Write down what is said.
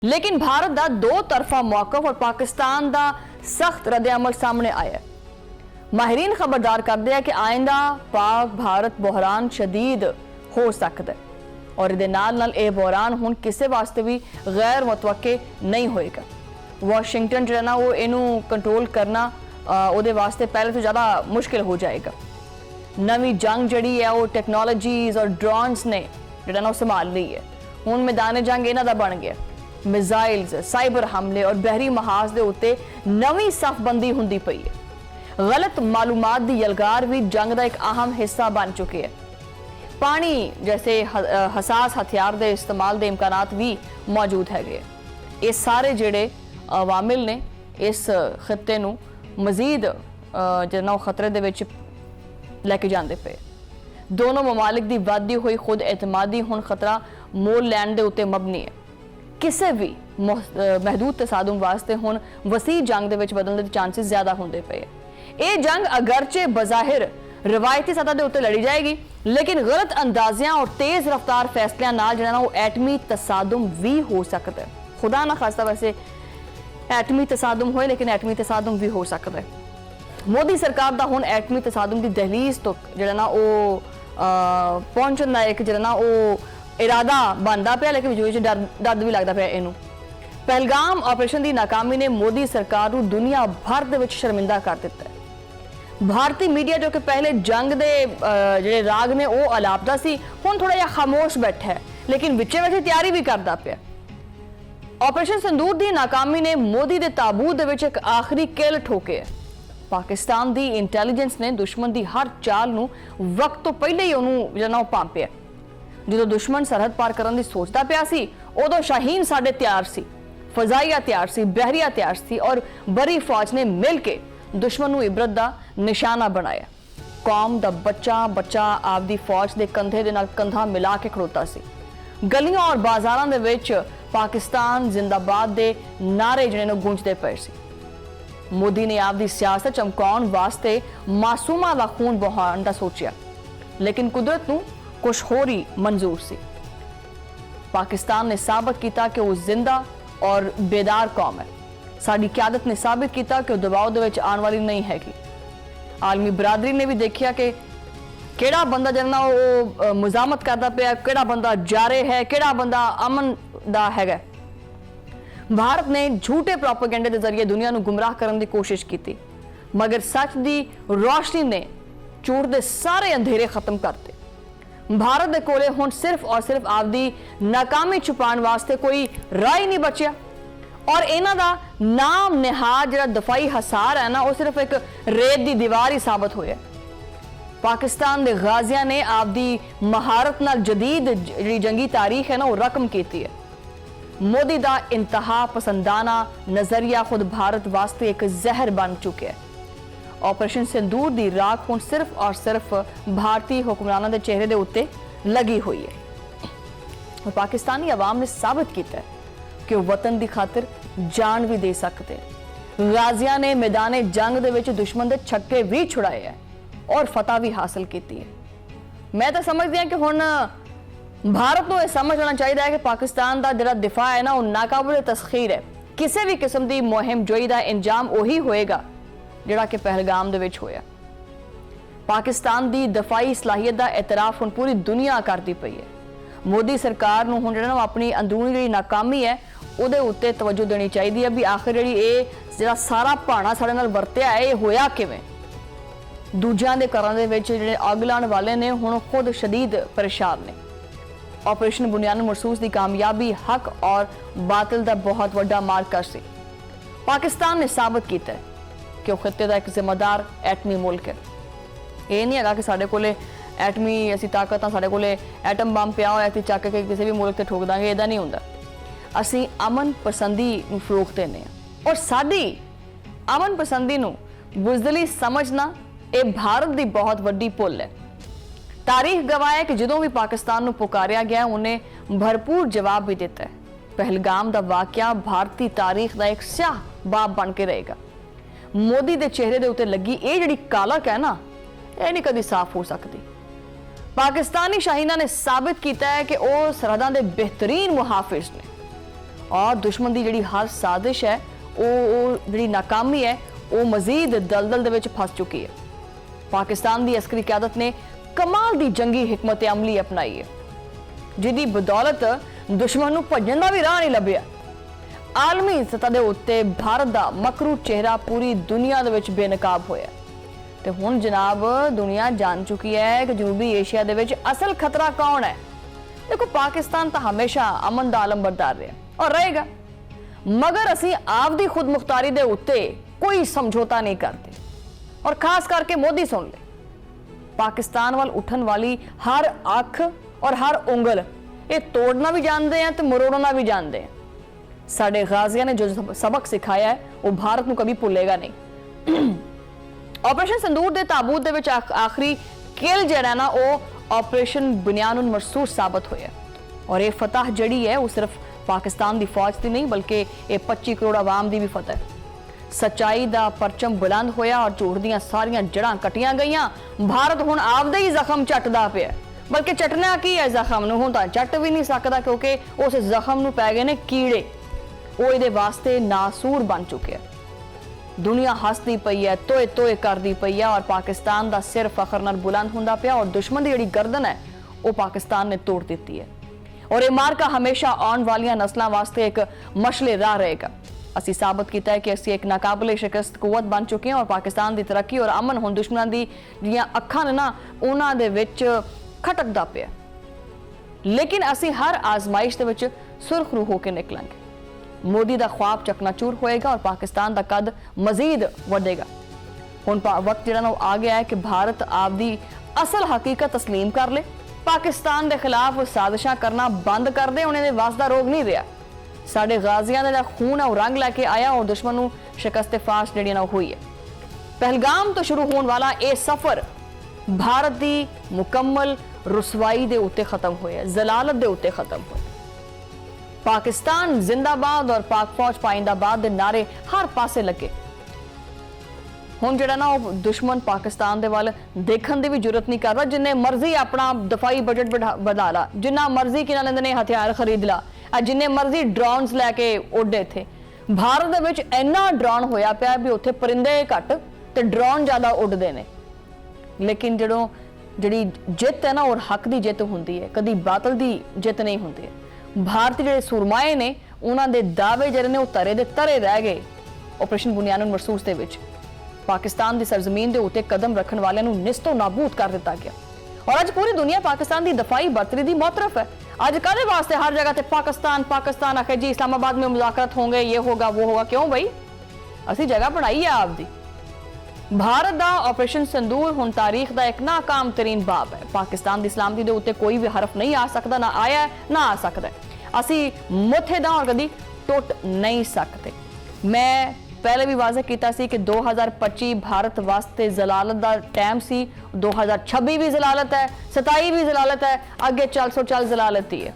लेकिन भारत का दो तरफा मौकफ और पाकिस्तान का सख्त रद्द-ए-अमल सामने आया है। माहिरीन खबरदार करते हैं कि आइंदा पाक भारत बहरान शदीद हो सकता है और इहदे नाल यह बहरान हुण किसी वास्ते भी गैर मुतवक्के नहीं होएगा। वाशिंगटन जो है ना वो इनू कंट्रोल करना उहदे वास्ते पहले तो ज़्यादा मुश्किल हो जाएगा। नवी जंग जड़ी है वो टैक्नोलॉजीज और ड्रोन्स ने जो है ना संभाल ली है। हुण मैदान जंग इन्हां दा बन गया। मिसाइल्स, साइबर हमले और बहरी महाज के उत्ते नवी सफबंदी हुंदी पई है। गलत मालूमात की यलगार भी जंग का एक अहम हिस्सा बन चुकी है। पानी जैसे हसास हथियार के इस्तेमाल के इम्कानात भी मौजूद है। ये सारे जेडे अवामिल ने इस खिते नूं मजीद जो खतरे दे विच लैके जांदे पे। दोनों ममालिक की वधदी हुई खुद एतमादी हुण खतरा मोल लैण दे उत्ते मबनी है। किसी भी महदूद तसादुम वास्ते हुण वसी जंग दे विच बदलने के चांसेस ज्यादा होंदे पे। ये जंग अगरचे बज़ाहिर रवायती सतह के उत्ते लड़ी जाएगी, लेकिन गलत अंदाजियां और तेज रफ्तार फैसलियां नाल जो है ना वो एटमी तसादुम भी हो सकता है। खुदा ना खास्ता वैसे एटमी तसादुम होए, लेकिन एटमी तसादुम भी हो सकता है। मोदी सरकार का हुण एटमी तसादुम की दहलीज तो जो ना वो पहुंचण दा एक जो ना वो इरादा बनता पाया, लेकिन विच डर भी लगता पाया। इनू पहलगाम ऑपरेशन की नाकामी ने मोदी सरकार को दुनिया भर दे विच शर्मिंदा कर दिता है। भारतीय मीडिया जो कि पहले जंग दे जिहड़े राग ने वो अलापदा सी, हुण थोड़ा जिहा खामोश बैठा है, लेकिन विचे विचे तैयारी भी करता पाया। ऑपरेशन संदूर की नाकामी ने मोदी के ताबूत दे विच एक आखिरी किल ठोके है। पाकिस्तान की इंटैलीजेंस ने दुश्मन की हर चाल नूं वक्त तो पहले ही उन्होंने जो ना भांपिया। जो दुश्मन सरहद पार करने की सोचता पाया सी, उदों शाहीन साडे तैयार सी, फजाइया तैयार सी, बहरिया तैयार सी और बड़ी फौज ने मिल के दुश्मन नूं इबरत का निशाना बनाया। कौम का बच्चा बच्चा आपदी फौज के कंधे दे नाल कंधा मिला के खड़ोता सी। गलियां और बाजारां दे विच पाकिस्तान जिंदाबाद दे नारे जिहड़े ने गूंजदे पए सी। मोदी ने आपदी सियासत चमकाउण वास्ते मासूमां दा खून बहाउण दा सोचिया, लेकिन कुदरत नूं कुछ होर ही मंजूर सी। पाकिस्तान ने साबित किया कि वो जिंदा और बेदार कौम है। साडी क्यादत ने साबित किया कि दबाव दे विच आने वाली नहीं हैगी। आलमी बरादरी ने भी देखिया कि केड़ा बंदा जरना वो मुजामत करता पाया, केड़ा बंदा जारे है, केड़ा बंदा अमन दा हैगा। भारत ने झूठे प्रोपेगेंडे के जरिए दुनिया नूं गुमराह करने की कोशिश की, मगर सच की रोशनी ने झूठ के सारे अंधेरे खत्म करते। भारत के कोले हुण सिर्फ और सिर्फ आपदी नाकामी छुपाण वास्ते कोई राह ही नहीं बचिया और इन्हां दा नाम निहाद जिहड़ा दफाई हसार है ना वो सिर्फ एक रेत की दीवार ही साबित होया। पाकिस्तान के गाजियां ने आपदी महारत नाल जदीद जिहड़ी जंगी तारीख है ना वो रकम की है। मोदी का इंतहा पसंदाना नजरिया खुद भारत वास्ते एक जहर बन चुके है। ऑपरेशन सिंदूर की राख हुण सिर्फ और सिर्फ भारतीय हुक्मरानों के चेहरे के उत्ते लगी हुई है और पाकिस्तानी अवाम ने साबित किया है कि वो वतन की खातिर जान भी दे सकते हैं। गाजियां ने मैदान जंग दे विच दुश्मन के छक्के भी छुड़ाए हैं और फतह भी हासिल की है। मैं तो समझती हूँ कि हुण भारत को यह समझ लेना चाहिए है कि पाकिस्तान का जिहड़ा दिफा है ना वो नाकाबिल तस्खीर है। किसी भी किस्म की मुहिम जोई का इंजाम उही होएगा जिहड़ा कि पहलगाम दे विच होया। पाकिस्तान की दफाई सलाहियत का एतराफ हुण पूरी दुनिया करती पई है। मोदी सरकार नूं हुण जिहड़ा अपनी अंदरूनी जिहड़ी नाकामी है उहदे उत्ते तवज्जो देनी चाहिए भी आखिर जिहड़ी जिहड़ा सारा भाणा साडे नाल वरतिया है ये होया किवें। दूजियां दे घरां दे विच जिहड़े अग लाउण वाले ने हुण खुद शदीद परेशान ने। ऑपरेशन बुनियाद महसूस की कामयाबी हक और बातिल का बहुत वड्डा मार्कर सी। पाकिस्तान ने साबित किया है कि वह खिते का एक जिम्मेदार एटमी मुल्क है। ये नहीं है कि साढ़े कोले एटमी ऐसी ताकत साढ़े कोले एटम बम पिया होया ते चक के किसी भी मुल्क ते ठोक दांगे, इहदा नहीं हुंदा। असीं अमन पसंदी फरोग देने हैं और साडी अमन पसंदी नूं बुज़दिली समझना ये भारत की बहुत वड्डी भुल है। तारीख गवाह है कि जदों भी पाकिस्तान नूं पुकारिया गया उन्हें भरपूर जवाब भी दिता है। पहलगाम का वाकया भारतीय तारीख का एक स्याह बाब बन के रहेगा। मोदी के चेहरे के उत्ते लगी ये जिहड़ी कालक है ना ये नहीं कभी साफ हो सकती। पाकिस्तानी शाहीना ने साबित किया है कि वह सरहदां दे बेहतरीन मुहाफिज ने और दुश्मन की जिहड़ी हर साजिश है वो जिहड़ी नाकामी है वो मजीद दलदल दे विच फस चुकी है। पाकिस्तान की अस्करी क्यादत ने कमाल की जंगी हिकमत अमली अपनाई है, जिहदी बदौलत दुश्मन नूं भज्जण दा भी राह नहीं लभ्या। आलमी सतह के उत्ते भारत का मकरू चेहरा पूरी दुनिया दे विच बेनकाब होया ते हुण जनाब दुनिया जान चुकी है कि जनूबी एशिया दे विच असल खतरा कौन है। देखो, पाकिस्तान तो हमेशा अमन का आलम बरदार रहा और रहेगा, मगर असी आप दी खुद मुख्तारी दे उत्ते कोई समझौता नहीं करते। और खास करके मोदी सुन ले, पाकिस्तान वाल उठन वाली हर अख और हर उंगल ये तोड़ना भी जानते हैं तो मरोड़ना भी जानते हैं। साडे गाजिया ने जो सबक सिखाया है वो भारत को कभी भुलेगा नहीं। ऑपरेशन संदूर दे ताबूत दे विच आखिरी किल जिहड़ा ना वो ऑपरेशन बुनियानुल मरसूर साबित होया और ये फतह जड़ी है वो सिर्फ पाकिस्तान की फौज की नहीं बल्कि ये 25 करोड़ आवाम की भी फतह है। सच्चाई का परचम बुलंद होया और झूठ दियां सारियां जड़ां कटियां गईयां। भारत हुण आपदे ही जख्म चटदा पिया, बल्कि चटना की है जख्म नूं, हुण तां चट भी नहीं सकदा क्योंकि उस जख्म नूं पै गए ने कीड़े, वो इहदे वास्ते नासूर बन चुके हैं। दुनिया हसदी पई है, तोए तोए करदी पई है और पाकिस्तान का सिर फखर नाल बुलंद हुंदा पिया और दुश्मन की जिहड़ी गर्दन है वो पाकिस्तान ने तोड़ दी है। और ये मार्का हमेशा आने वाली नस्लों वास्ते एक मशले राह रहेगा। असी साबित किया है कि असी एक नाकाबिले शिकस्त कुवत बन चुके हैं और पाकिस्तान की तरक्की और अमन हुण दुश्मनों की जिहड़ियां अखां ने ना उन्हां दे विच खटकदा पिया, लेकिन असी हर आजमाइश दे विच सुरखरू होकर निकलांगे। मोदी का ख्वाब चकनाचूर होएगा और पाकिस्तान का कद मजीद बढ़ेगा। हुण वक्त जिहड़ा ना आ गया है कि भारत आपदी असल हकीकत तस्लीम कर ले, पाकिस्तान के खिलाफ साजिशां करना बंद कर दे। उन्हें वस का रोग नहीं रहा। साडे गाजियां दा खून है वो रंग लैके आया और दुश्मन नूं शिकस्त फाश जिहड़ी ना हुई है। पहलगाम तो शुरू होने वाला यह सफर भारत की मुकम्मल रुसवाई दे उत्ते खत्म होया, जलालत दे उत्ते खत्म होया। पाकिस्तान जिंदाबाद और पाक फौज पाइंदाबाद दे नारे हर पासे लगे। हुण जिहड़ा ना दुश्मन पाकिस्तान दे वाल देखण दी भी जरूरत नहीं करदा। जिन्ने मर्जी अपना दफाई बजट बढ़ा ला, जिन्ना मर्जी किना लेंदे ने हथियार खरीद ला, जिन्ने मर्जी ड्रोन्स लैके उड़े थे। भारत दे विच इन्ना ड्रोन होया पिया भी उत्थे परिंदे घट ते ड्रोन ज्यादा उड़दे ने। लेकिन जदों जिहड़ी जित है ना और हक की जित हुंदी है, कदी बातल की जित नहीं हुंदी है। भारतीय जिहड़े सुरमाए ने उन्हां दे दावे जिहड़े ने तरे दे तरे रह गए। ऑपरेशन बुनियानुल मरसूस दे विच पाकिस्तान की सरजमीन के उत्ते कदम रखने वाले निस्तो नाबूद कर दिता गया और अज पूरी दुनिया पाकिस्तान की दफाई बर्तरी की मोतरफ है। अज कादे वास्ते हर जगह से पाकिस्तान पाकिस्तान आखे जी इस्लामाबाद में मुज़ाकरत होंगे, ये होगा वो होगा। क्यों भाई, असी जगह बनाई है आपदी। भारत का ऑपरेशन संदूर हुण तारीख का एक नाकाम तरीन बाब है। पाकिस्तान की सलामती के उत्ते कोई भी हरफ नहीं आ सकता, ना आया ना आ सकता। असी मुथे और कभी टुट नहीं सकते। मैं पहले भी वाज़ह किया सी कि 2025 भारत वास्ते जलालत का टाइम सी, 2026 भी जलालत है, 27 भी जलालत है, अगे चल सो चल जलालत ही है।